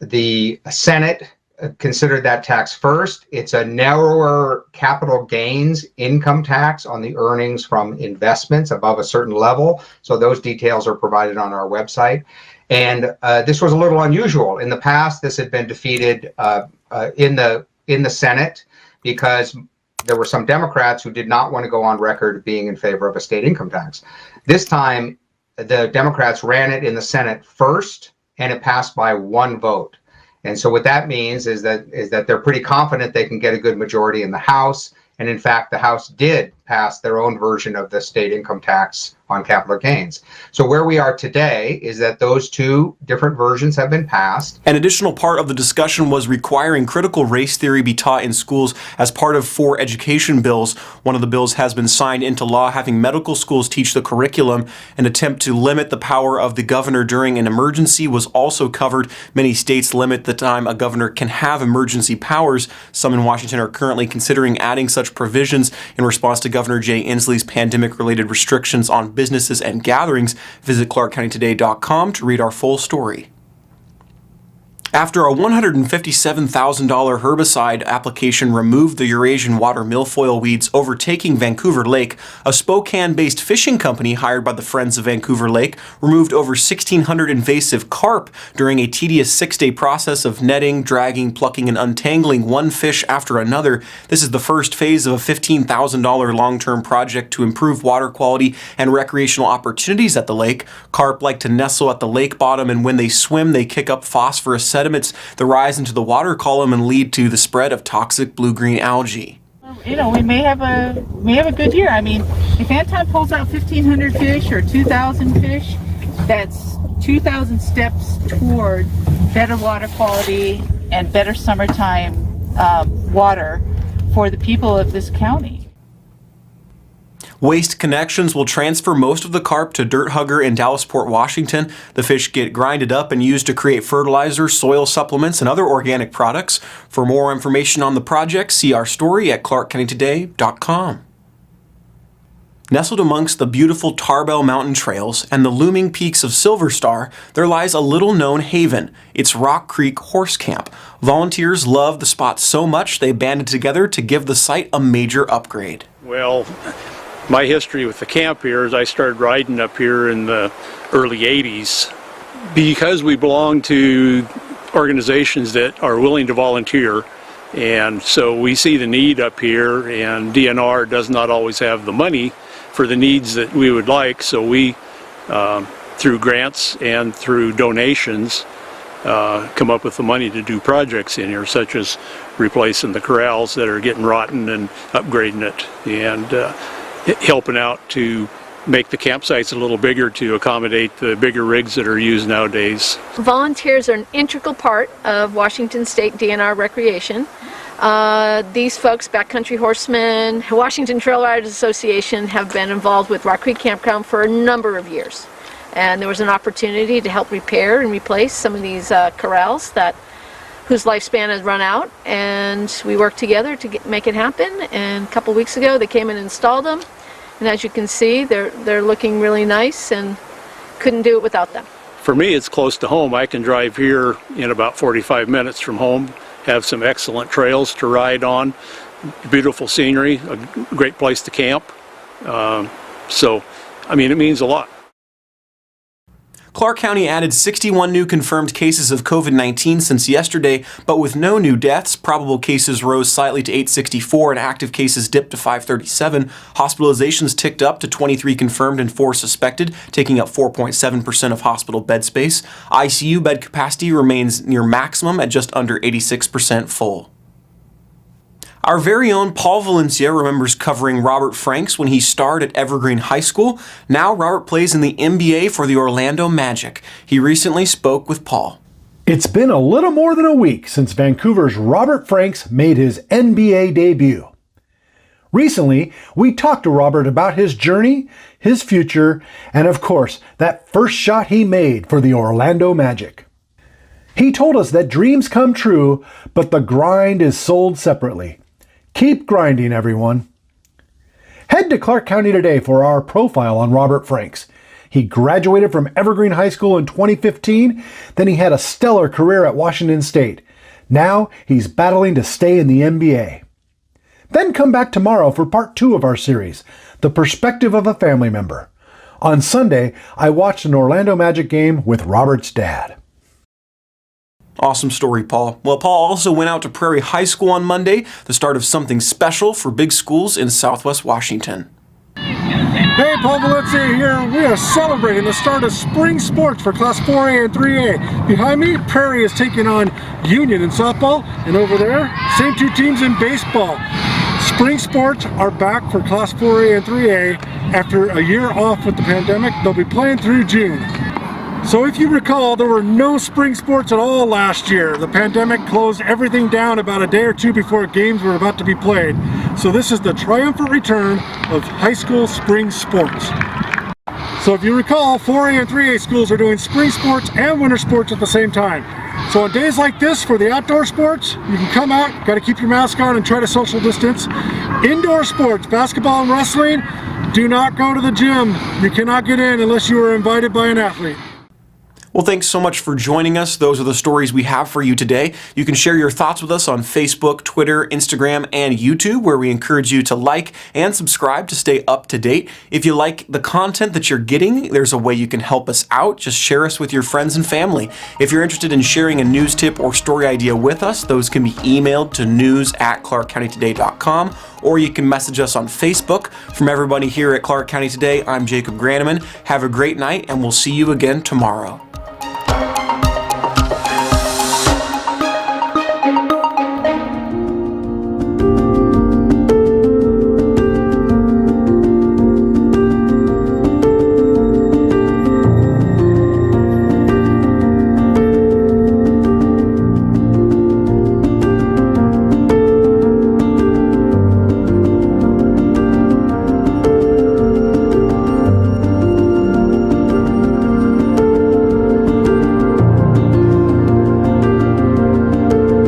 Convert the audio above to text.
The Senate considered that tax first. It's a narrower capital gains income tax on the earnings from investments above a certain level. So those details are provided on our website. And this was a little unusual. In the past, this had been defeated in the Senate because there were some Democrats who did not want to go on record being in favor of a state income tax. This time, the Democrats ran it in the Senate first, and it passed by one vote. And so what that means is that they're pretty confident they can get a good majority in the House. And in fact, the House did pass their own version of the state income tax on capital gains. So where we are today is that those two different versions have been passed. An additional part of the discussion was requiring critical race theory be taught in schools as part of 4 education bills. One of the bills has been signed into law, having medical schools teach the curriculum. An attempt to limit the power of the governor during an emergency was also covered. Many states limit the time a governor can have emergency powers. Some in Washington are currently considering adding such provisions in response to Governor Jay Inslee's pandemic-related restrictions on businesses and gatherings. Visit ClarkCountyToday.com to read our full story. After a $157,000 herbicide application removed the Eurasian water milfoil weeds overtaking Vancouver Lake, a Spokane-based fishing company hired by the Friends of Vancouver Lake removed over 1,600 invasive carp during a tedious 6-day process of netting, dragging, plucking, and untangling one fish after another. This is the first phase of a $15,000 long-term project to improve water quality and recreational opportunities at the lake. Carp like to nestle at the lake bottom, and when they swim, they kick up phosphorus sediments that rise into the water column and lead to the spread of toxic blue-green algae. You know, we may have a good year. I mean, if Anton pulls out 1,500 fish or 2,000 fish, that's 2,000 steps toward better water quality and better summertime water for the people of this county. Waste Connections will transfer most of the carp to Dirt Hugger in Dallasport, Washington. The fish get grinded up and used to create fertilizer, soil supplements, and other organic products. For more information on the project, see our story at ClarkCountyToday.com. Nestled amongst the beautiful Tarbell Mountain trails and the looming peaks of Silver Star, there lies a little-known haven. It's Rock Creek Horse Camp. Volunteers love the spot so much they banded together to give the site a major upgrade. Well, my history with the camp here is I started riding up here in the early 80s. Because we belong to organizations that are willing to volunteer, and so we see the need up here, and DNR does not always have the money for the needs that we would like, so we, through grants and through donations, come up with the money to do projects in here, such as replacing the corrals that are getting rotten and upgrading it, and helping out to make the campsites a little bigger to accommodate the bigger rigs that are used nowadays. Volunteers are an integral part of Washington State DNR recreation. These folks, Backcountry Horsemen, Washington Trail Riders Association, have been involved with Rock Creek Campground for a number of years. And there was an opportunity to help repair and replace some of these corrals whose lifespan has run out, and we worked together to make it happen. And a couple weeks ago they came and installed them, and as you can see, they're looking really nice, and couldn't do it without them. For me, it's close to home. I can drive here in about 45 minutes from home, have some excellent trails to ride on, beautiful scenery, a great place to camp. So, I mean, it means a lot. Clark County added 61 new confirmed cases of COVID-19 since yesterday, but with no new deaths. Probable cases rose slightly to 864 and active cases dipped to 537. Hospitalizations ticked up to 23 confirmed and 4 suspected, taking up 4.7% of hospital bed space. ICU bed capacity remains near maximum at just under 86% full. Our very own Paul Valencia remembers covering Robert Franks when he starred at Evergreen High School. Now Robert plays in the NBA for the Orlando Magic. He recently spoke with Paul. It's been a little more than a week since Vancouver's Robert Franks made his NBA debut. Recently, we talked to Robert about his journey, his future, and of course, that first shot he made for the Orlando Magic. He told us that dreams come true, but the grind is sold separately. Keep grinding, everyone. Head to Clark County today for our profile on Robert Franks. He graduated from Evergreen High School in 2015, then he had a stellar career at Washington State. Now he's battling to stay in the NBA. Then come back tomorrow for part 2 of our series, The Perspective of a Family Member. On Sunday, I watched an Orlando Magic game with Robert's dad. Awesome story, Paul. Well, Paul also went out to Prairie High School on Monday, the start of something special for big schools in Southwest Washington. Hey, Paul Valencia here. We are celebrating the start of spring sports for Class 4A and 3A. Behind me, Prairie is taking on Union in softball, and over there, same 2 teams in baseball. Spring sports are back for Class 4A and 3A. After a year off with the pandemic, they'll be playing through June. So if you recall, there were no spring sports at all last year. The pandemic closed everything down about a day or 2 before games were about to be played. So this is the triumphant return of high school spring sports. So if you recall, 4A and 3A schools are doing spring sports and winter sports at the same time. So on days like this for the outdoor sports, you can come out, got to keep your mask on and try to social distance. Indoor sports, basketball and wrestling, do not go to the gym. You cannot get in unless you are invited by an athlete. Well, thanks so much for joining us. Those are the stories we have for you today. You can share your thoughts with us on Facebook, Twitter, Instagram, and YouTube, where we encourage you to like and subscribe to stay up to date. If you like the content that you're getting, there's a way you can help us out. Just share us with your friends and family. If you're interested in sharing a news tip or story idea with us, those can be emailed to news@clarkcountytoday.com, or you can message us on Facebook. From everybody here at Clark County Today, I'm Jacob Granneman. Have a great night, and we'll see you again tomorrow.